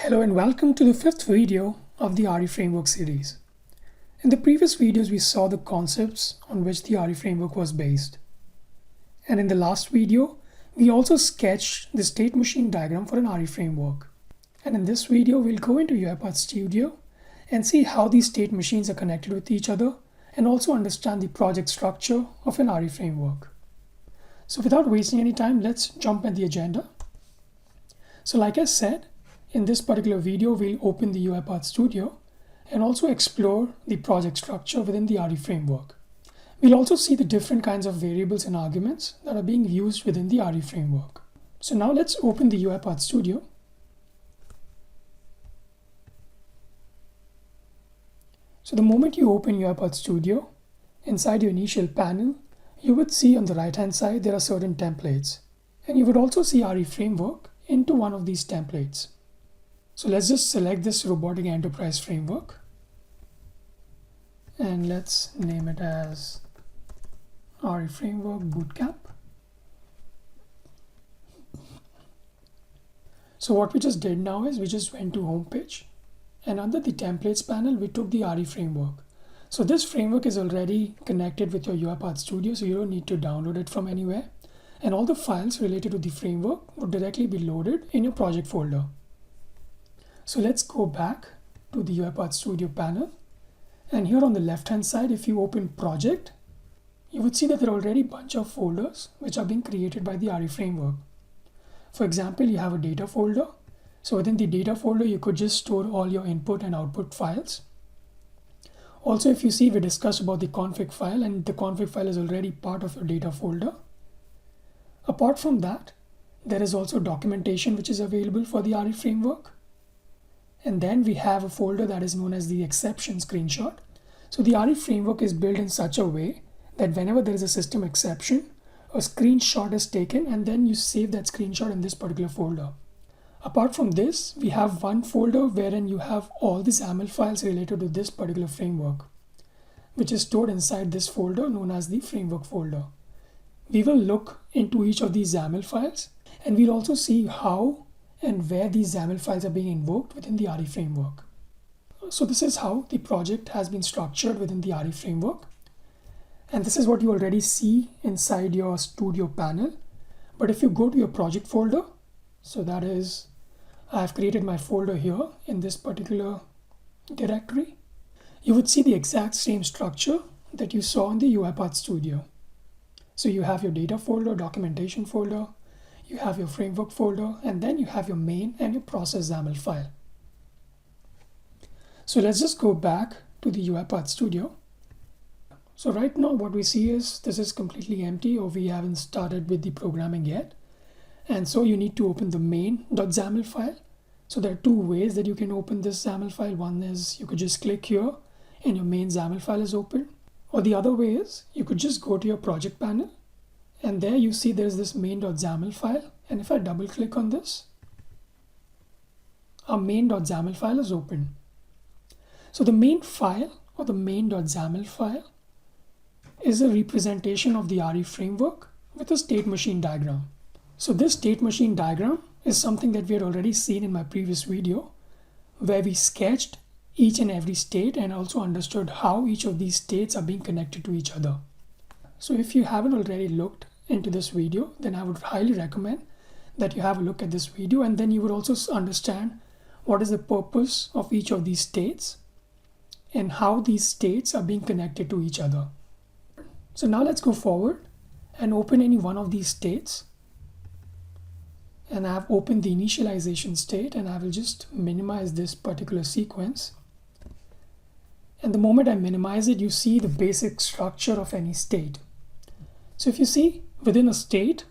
Hello and welcome to the fifth video of the RE framework series. In the previous videos, we saw the concepts on which the RE framework was based. And in the last video, we also sketched the state machine diagram for an RE framework. And in this video, we'll go into UiPath Studio and see how these state machines are connected with each other and also understand the project structure of an RE framework. So without wasting any time, let's jump at the agenda. So like I said, in this particular video, we'll open the UiPath Studio and also explore the project structure within the RE framework. We'll also see the different kinds of variables and arguments that are being used within the RE framework. So now let's open the UiPath Studio. So the moment you open UiPath Studio, inside your initial panel, you would see on the right-hand side there are certain templates. And you would also see RE framework into one of these templates. So let's just select this robotic enterprise framework and let's name it as RE framework bootcamp. So what we just did now is we just went to home page and under the templates panel we took the RE framework. So this framework is already connected with your UiPath Studio, so you don't need to download it from anywhere, and all the files related to the framework would directly be loaded in your project folder. So let's go back to the UiPath Studio panel, and here on the left hand side, if you open project, you would see that there are already a bunch of folders which are being created by the RE framework. For example, you have a data folder. So within the data folder, you could just store all your input and output files. Also, if you see, we discussed about the config file, and the config file is already part of your data folder. Apart from that, there is also documentation which is available for the RE framework. And then we have a folder that is known as the exception screenshot. So the RE framework is built in such a way that whenever there is a system exception, a screenshot is taken and then you save that screenshot in this particular folder. Apart from this, we have one folder wherein you have all the XAML files related to this particular framework, which is stored inside this folder known as the framework folder. We will look into each of these XAML files, and we'll also see how and where these XAML files are being invoked within the RE framework. So this is how the project has been structured within the RE framework. And this is what you already see inside your studio panel. But if you go to your project folder, so that is, I've created my folder here in this particular directory, you would see the exact same structure that you saw in the UiPath Studio. So you have your data folder, documentation folder, you have your framework folder, and then you have your main and your process XAML file. So let's just go back to the UiPath Studio. So right now what we see is this is completely empty, or we haven't started with the programming yet. And so you need to open the main.xaml file. So there are two ways that you can open this XAML file. One is you could just click here and your main XAML file is open. Or the other way is you could just go to your project panel, and there you see there's this main.xaml file. And if I double click on this, our main.xaml file is open. So the main file, or the main.xaml file, is a representation of the RE framework with a state machine diagram. So this state machine diagram is something that we had already seen in my previous video, where we sketched each and every state and also understood how each of these states are being connected to each other. So if you haven't already looked into this video, then I would highly recommend that you have a look at this video, and then you would also understand what is the purpose of each of these states and how these states are being connected to each other. So now let's go forward and open any one of these states. And I've opened the initialization state, and I will just minimize this particular sequence. And the moment I minimize it, you see the basic structure of any state. So if you see within a state,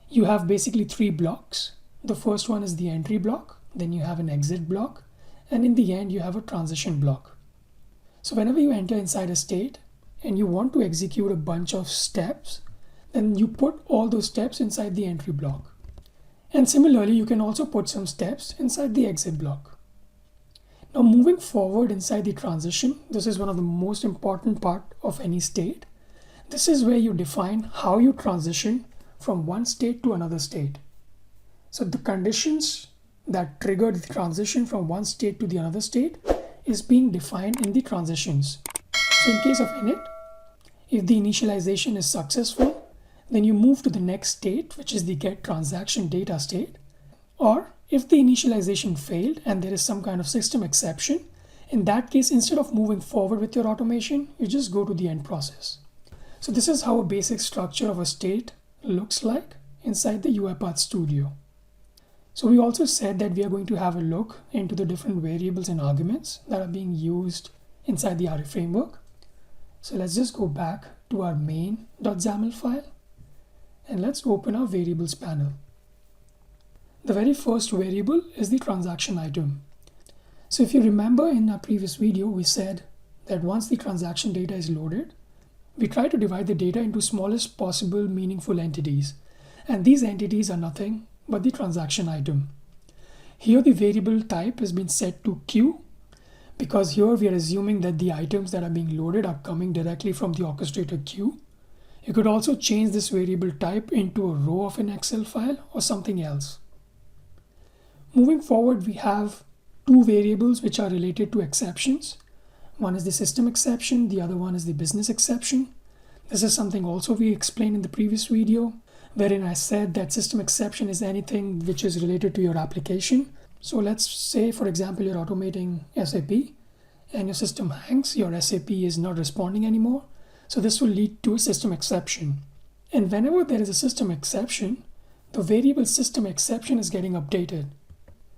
you have basically three blocks. The first one is the entry block, then you have an exit block, and in the end you have a transition block. So whenever you enter inside a state and you want to execute a bunch of steps, then you put all those steps inside the entry block. And similarly, you can also put some steps inside the exit block. Now moving forward inside the transition, this is one of the most important part of any state. This is where you define how you transition from one state to another state. So the conditions that triggered the transition from one state to the another state is being defined in the transitions. So in case of init, if the initialization is successful, then you move to the next state, which is the get transaction data state. Or if the initialization failed and there is some kind of system exception, in that case, instead of moving forward with your automation, you just go to the end process. So this is how a basic structure of a state looks like inside the UiPath Studio. So we also said that we are going to have a look into the different variables and arguments that are being used inside the RE framework. So let's just go back to our main.xaml file and let's open our variables panel. The very first variable is the transaction item. So if you remember in our previous video, we said that once the transaction data is loaded, we try to divide the data into smallest possible meaningful entities. And these entities are nothing but the transaction item. Here the variable type has been set to queue because here we are assuming that the items that are being loaded are coming directly from the orchestrator queue. You could also change this variable type into a row of an Excel file or something else. Moving forward, we have two variables which are related to exceptions. One is the system exception, the other one is the business exception. This is something also we explained in the previous video, wherein I said that system exception is anything which is related to your application. So let's say, for example, you're automating SAP and your system hangs, your SAP is not responding anymore. So this will lead to a system exception. And whenever there is a system exception, the variable system exception is getting updated.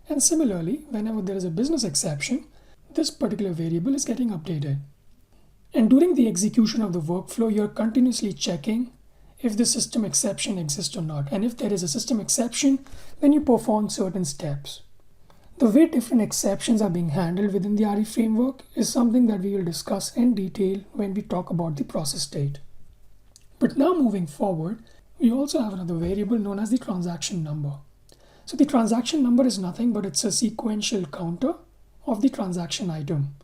And similarly, whenever there is a business exception, this particular variable is getting updated. And during the execution of the workflow, you're continuously checking if the system exception exists or not. And if there is a system exception, then you perform certain steps. The way different exceptions are being handled within the RE framework is something that we will discuss in detail when we talk about the process state. But now moving forward, we also have another variable known as the transaction number. So the transaction number is nothing but it's a sequential counter of the transaction item.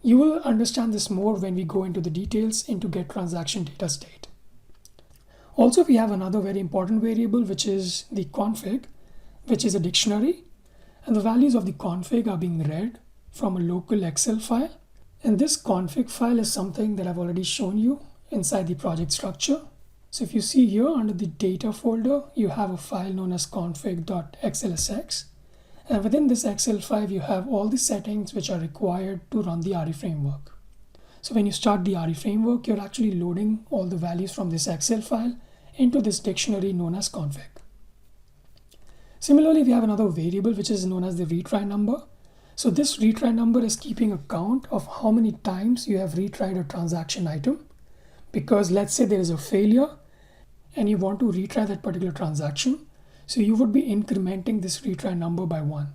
You will understand this more when we go into the details into get transaction data state. Also, we have another very important variable, which is the config, which is a dictionary, and the values of the config are being read from a local Excel file. And this config file is something that I've already shown you inside the project structure. So if you see here under the data folder, you have a file known as config.xlsx. And within this Excel file, you have all the settings which are required to run the RE framework. So when you start the RE framework, you're actually loading all the values from this Excel file into this dictionary known as config. Similarly, we have another variable which is known as the retry number. So this retry number is keeping a count of how many times you have retried a transaction item. Because let's say there is a failure and you want to retry that particular transaction. So you would be incrementing this retry number by 1.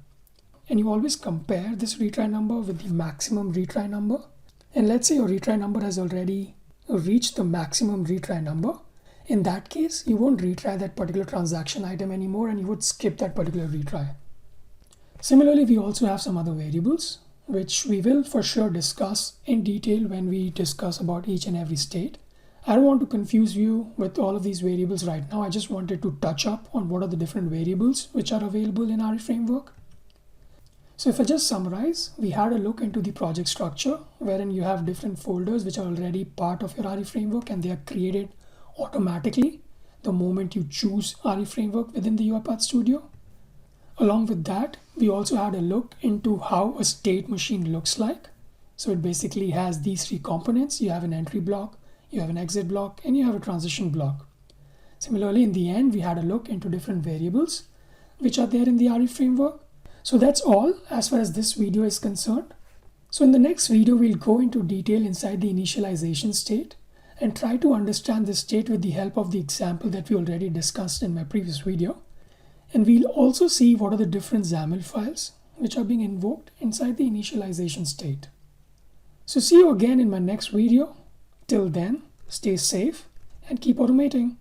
And you always compare this retry number with the maximum retry number. And let's say your retry number has already reached the maximum retry number. In that case, you won't retry that particular transaction item anymore and you would skip that particular retry. Similarly, we also have some other variables, which we will for sure discuss in detail when we discuss about each and every state. I don't want to confuse you with all of these variables right now. I just wanted to touch up on what are the different variables which are available in RE framework. So if I just summarize, we had a look into the project structure wherein you have different folders which are already part of your RE framework and they are created automatically the moment you choose RE framework within the UiPath Studio. Along with that, we also had a look into how a state machine looks like. So it basically has these three components. You have an entry block, you have an exit block, and you have a transition block. Similarly, in the end, we had a look into different variables which are there in the RE framework. So that's all as far as this video is concerned. So in the next video, we'll go into detail inside the initialization state and try to understand this state with the help of the example that we already discussed in my previous video. And we'll also see what are the different XAML files which are being invoked inside the initialization state. So see you again in my next video. Till then, stay safe and keep automating.